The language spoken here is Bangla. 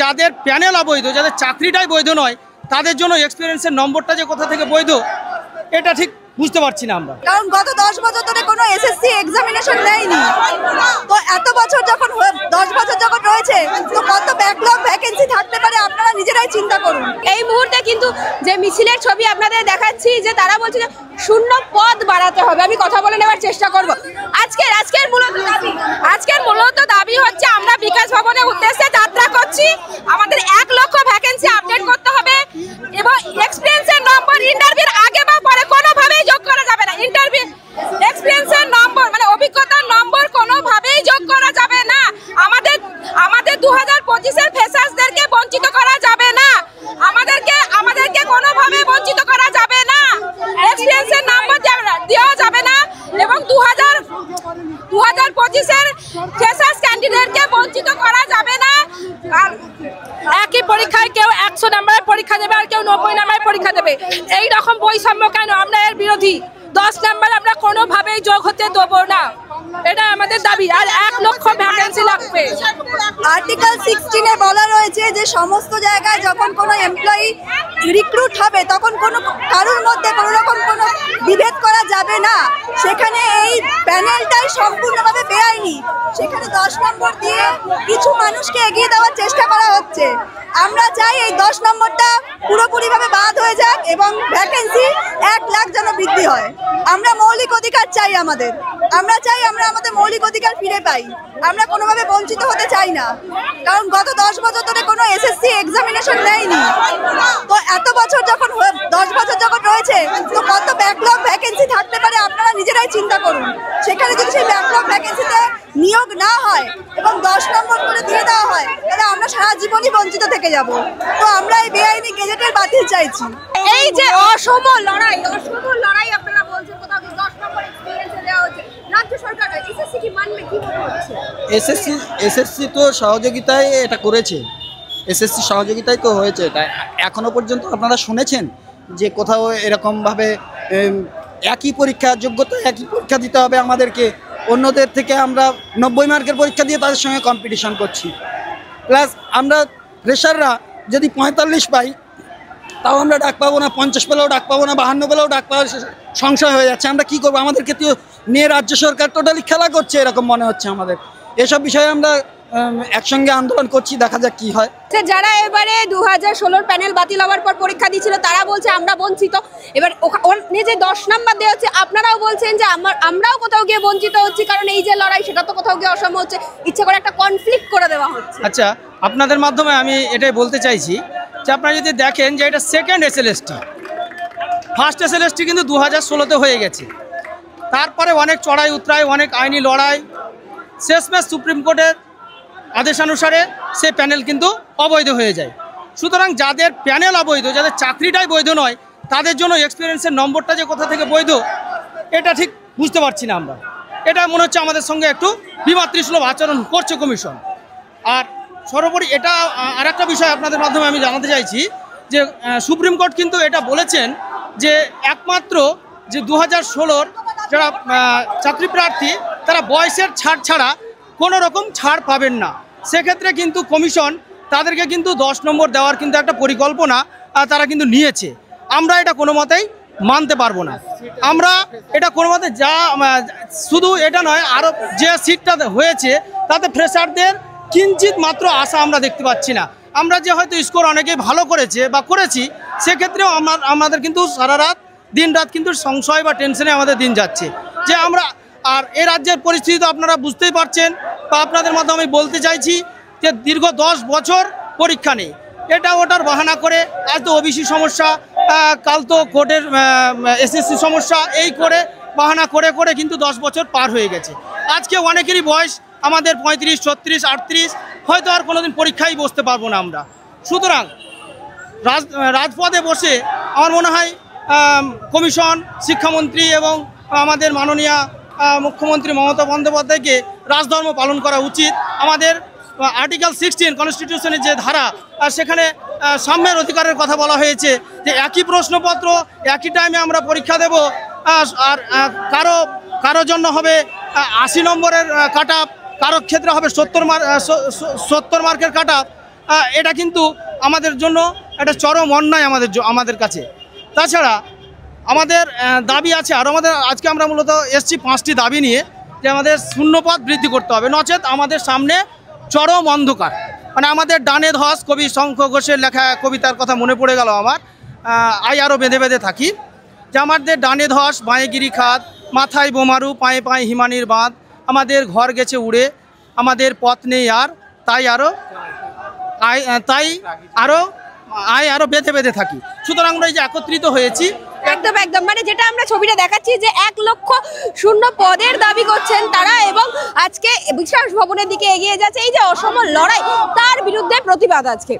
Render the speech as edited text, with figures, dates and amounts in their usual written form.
যাদের প্যানেল অবৈধ, যাদের চাকরিটাই বৈধ নয়, তাদের জন্য এক্সপিরিয়েন্সের নম্বরটা যে কোথা থেকে বৈধ এটা ঠিক বুঝতে পারছি না আমরা। কারণ গত 10 বছর ধরে কোনো এসএসসি এক্সামিনেশন নেয়নি, তো এত বছর যখন 10 বছর যখন রয়েছে, তো কত ব্যাকলগ ভ্যাকেন্সি থাকতে পারে আপনারা নিজেরাই চিন্তা করুন। এই মুহূর্তে কিন্তু যে মিছিলের ছবি আপনাদের দেখাচ্ছি, যে তারা বলছে যে শূন্য পদ বাড়াতে হবে। আমি কথা বলে নেওয়ার চেষ্টা করব। আজকের মূলত দাবি হচ্ছে আমরা বিকাশ ভবনের উদ্দেশ্যে যাত্রা করছি। আমাদের 1 লক্ষ ভ্যাকেন্সি আপডেট করতে হবে এবং এক্সপেরিয়েন্সের নম্বর ইন্টারভিউর আগে বা পরে কোনোভাবেই যোগ করা যাবে না। ইন্টারভিউ এক্সপেরিয়েন্সের নম্বর মানে অভিজ্ঞতার নম্বর কোনোভাবেই যোগ করা যাবে না। আমাদের 2025-এর ফ্রেশার্সদেরকে বঞ্চিত করা যাবে না। আমাদেরকে কোনোভাবে বঞ্চিত করা যাবে না। এক্সপেরিয়েন্সের নম্বর দেওয়া যাবে না এবং 2025-এর ফ্রেশার্স ক্যান্ডিডেটকে বঞ্চিত করা যাবে না। আর একই পরীক্ষায় কেউ 100 নম্বরের পরীক্ষা দেবে আর কেউ 90 নম্বরের পরীক্ষা দেবে। এই রকম বৈষম্য কেন? আমরা এর বিরোধী। 10 নম্বর আমরা কোনোভাবেই যোগ হতে দেবো না, এটা আমাদের দাবি। আর 1 লক্ষ ভ্যাকেন্সি লাগবে। আর্টিকেল 16-এ বলা রয়েছে যে সমস্ত জায়গায় যখন কোনো এমপ্লয়ি রিক্রুট হবে তখন কোনো কারোর মধ্যে কোনো রকম কোনো বিভেদ করা যাবে না। সেখানে এই প্যানেলটাই সম্পূর্ণভাবে বেআইনি। সেখানে 10 নম্বর দিয়ে কিছু মানুষকে এগিয়ে দেওয়ার চেষ্টা করা হচ্ছে। আমরা চাই এই 10 নম্বরটা পুরোপুরিভাবে বাদ হয়ে যাক এবং ভ্যাকেন্সি 1 লাখ যেন বৃদ্ধি হয়। আমরা মৌলিক অধিকার চাই। আমরা চাই আমরা আমাদের মৌলিক অধিকার ফিরে পাই। আমরা কোনোভাবে বঞ্চিত হতে চাই না, কারণ গত 10 বছর ধরে কোনো এসএসসি এক্সামিনেশন নেয়নি, তো এত বছর যখন 10 বছর যখন রয়েছে, তো কত ব্যাকলগ ভ্যাকেন্সি থাকতে পারে আপনারা নিজেরাই চিন্তা করুন। সেখানে যদি সেই ব্যাকলগ ভ্যাকেন্সিতে নিয়োগ না হয় এবং 10 নম্বর করে দিয়ে দেওয়া হয়, তাহলে আমরা সারা জীবনই বঞ্চিত থেকে যাব। তো আমরা এই বেআইনি গেজেটের বাতিল চাইছি। এই যে অসম লড়াই আপনারা বলছেন কোথাও 10 নম্বর এক্সপেরিয়েন্স দেওয়া হচ্ছে, রাজ্য সরকার এসএসসি কি মানবে? কি মনে হচ্ছে? এসএসসি তো সহযোগিতায় এটা করেছে, এসএসসি সহযোগিতায় তো হয়েছে। তাই এখনো পর্যন্ত আপনারা শুনেছেন যে কোথাও এরকমভাবে একই পরীক্ষা যোগ্যতা একই পরীক্ষা দিতে হবে আমাদেরকে, অন্যদের থেকে আমরা 90 মার্কের পরীক্ষা দিয়ে তাদের সঙ্গে কম্পিটিশন করছি। প্লাস আমরা ফ্রেশাররা যদি 45 পাই তাও আমরা ডাক পাবো না, 50 পেলেও ডাক পাবো না, 52 পেলেও ডাক পাওয়ার সংশয় হয়ে যাচ্ছে। আমরা কি করবো? আমাদেরকে তো নিয়ে রাজ্য সরকার টোটালি খেলা করছে এরকম মনে হচ্ছে আমাদের। এসব বিষয়ে আমরা একসঙ্গে আন্দোলন করছি, দেখা যাক কি হয়। যারা এবারে 2016 প্যানেল বাতিল হওয়ার পর পরীক্ষা দিয়েছিল তারা বলছে আমরা বঞ্চিত। এবার যে 10 নম্বর দেওয়া হচ্ছে, আপনারাও বলছেন যে আমরাও কোথাও গিয়ে বঞ্চিত হচ্ছি, কারণ এই যে লড়াই সেটা তো কোথাও গিয়ে অসম হচ্ছে, ইচ্ছে করে একটা কনফ্লিক্ট করে দেওয়া হচ্ছে। আচ্ছা, আপনাদের মাধ্যমে আমি এটাই বলতে চাইছি যে আপনারা যদি দেখেন যে এটা সেকেন্ড এসএলএসটি, ফার্স্ট এসএলএসটি কিন্তু 2016-তে হয়ে গেছে। তারপরে অনেক চড়াই উতরাই, অনেক আইনি লড়াই, শেষমেশ সুপ্রিম কোর্টের আদেশানুসারে সে প্যানেল কিন্তু অবৈধ হয়ে যায়। সুতরাং যাদের প্যানেল অবৈধ, যাদের চাকরিটাই বৈধ নয়, তাদের জন্য এক্সপিরিয়েন্সের নম্বরটা যে কোথা থেকে বৈধ এটা ঠিক বুঝতে পারছি না আমরা। এটা মনে হচ্ছে আমাদের সঙ্গে একটু বিমাতৃসুলভ আচরণ করছে কমিশন। আর সর্বোপরি এটা আর একটা বিষয় আপনাদের মাধ্যমে আমি জানাতে চাইছি যে সুপ্রিম কোর্ট কিন্তু এটা বলেছেন যে একমাত্র যে 2016-র যারা চাকরি প্রার্থী তারা বয়সের ছাড় ছাড়া কোনো রকম ছাড় পাবেন না। সেক্ষেত্রে কিন্তু কমিশন তাদেরকে কিন্তু 10 নম্বর দেওয়ার কিন্তু একটা পরিকল্পনা তারা কিন্তু নিয়েছে। আমরা এটা কোনো মতেই মানতে পারবো না। আমরা এটা কোনো মতে শুধু এটা নয়, আরও যে সিটটা হয়েছে তাতে ফ্রেশারদের কিঞ্চিত মাত্র আশা আমরা দেখতে পাচ্ছি না। আমরা যে হয়তো স্কোর অনেকেই ভালো করেছে বা করেছি, সেক্ষেত্রেও আমাদের কিন্তু সারা রাত দিন রাত কিন্তু সংশয় বা টেনশনে আমাদের দিন যাচ্ছে যে আমরা। আর এ রাজ্যের পরিস্থিতি তো আপনারা বুঝতেই পারছেন, বা আপনাদের মাধ্যমে আমি বলতে চাইছি যে দীর্ঘ 10 বছর পরীক্ষা নেই, এটা ওটার বাহানা করে আজ তো ওবিসি সমস্যা, কাল তো কোর্টের এসএসসি সমস্যা, এই করে বাহানা করে করে কিন্তু 10 বছর পার হয়ে গেছে। আজকে অনেকেরই বয়স আমাদের 35, 36, 38, হয়তো আর কোনোদিন পরীক্ষায় বসতে পারবো না আমরা। সুতরাং রাজপথে বসে আমার মনে হয় কমিশন, শিক্ষামন্ত্রী এবং আমাদের মাননীয় মুখ্যমন্ত্রী মমতা বন্দ্যোপাধ্যায়কে রাজধর্ম পালন করা উচিত। আমাদের আর্টিকেল 16 কনস্টিটিউশনের যে ধারা, সেখানে সাম্যের অধিকারের কথা বলা হয়েছে যে একই প্রশ্নপত্র একই টাইমে আমরা পরীক্ষা দেব। আর কারো জন্য হবে 80 নম্বরের কাট আপ, কারোর ক্ষেত্রে হবে 70 মার্কের কাট আপ। এটা কিন্তু আমাদের জন্য একটা চরম অন্যায় আমাদের কাছে। তাছাড়া আমাদের দাবি আছে আর আজকে আমরা মূলত এসছি 5টি দাবি নিয়ে, যে আমাদের শূন্যপদ বৃদ্ধি করতে হবে, নচেত আমাদের সামনে চরম অন্ধকার। মানে আমাদের ডানে ধস, কবি শঙ্খ ঘোষের লেখা কবিতার কথা মনে পড়ে গেল আমার, আরও বেঁধে বেঁধে থাকি, যে আমাদের ডানে ধস বাঁয়ে গিরিখাত, মাথায় বোমারু পায়ে পায়ে হিমানির বাঁধ, আমাদের ঘর গেছে উড়ে, আমাদের পথ নেই আর, তাই আরও বেঁধে বেঁধে থাকি। সুতরাং আমরা এই যে একত্রিত হয়েছি, একদম একদম, মানে যেটা আমরা ছবিটা দেখাচ্ছি যে 1 লক্ষ শূন্য পদের দাবি করছেন তারা, এবং আজকে বিকাশ ভবনের দিকে এগিয়ে যাচ্ছে। এই যে অসম লড়াই, তার বিরুদ্ধে প্রতিবাদ আজকে।